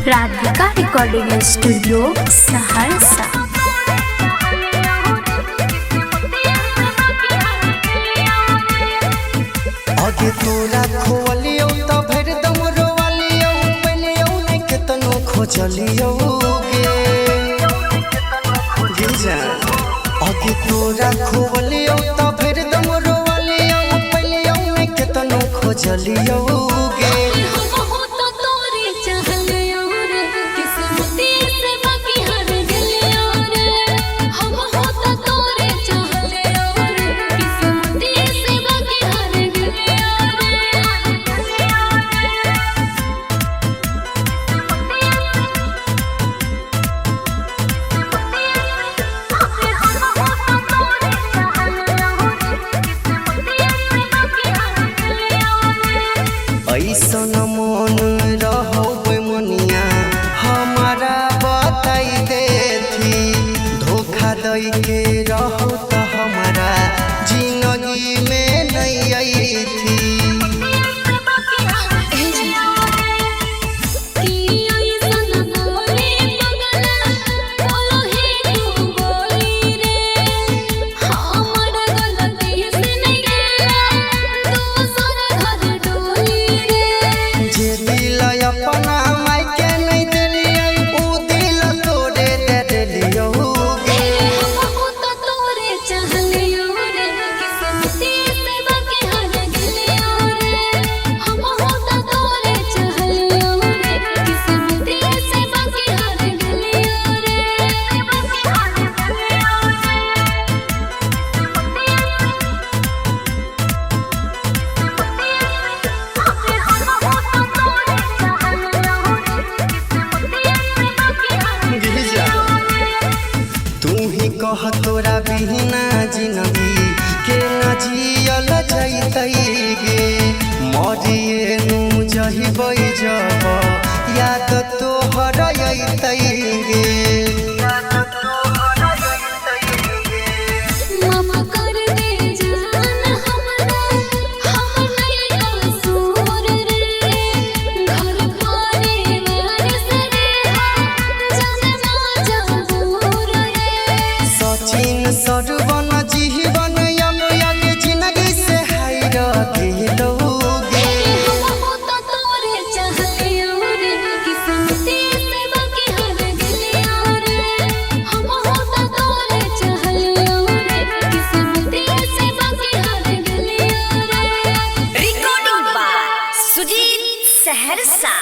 Radhika recording studio Saharsa. आगे तोरा खोलियो त भर दम रोवालियो पलियो ने केतनो खोजलियो गे आगे तोरा खोलियो त भर दम रोवालियो पलियो ने केतनो खोजलियो गे ऐसन मन रहो मनिया हमारा बताई देती धोखा दई के रहो तो हमारा जिंदगी में नहीं आई थी। कह तोरा बिना जिंदगी के न जियल जैतै गे मरिए नु जहिबै जब याद तोहर अइतै गे। सरवन जीवन यम यम जिंदगी से हायर दिलोगे तोरे चाहलियो रे किस्मती से बाकी हर गलियो रे हम होता तोरे चाहलियो रे किस्मती से बाकी हर गलियो रे। Recording by Sujit Saharsa.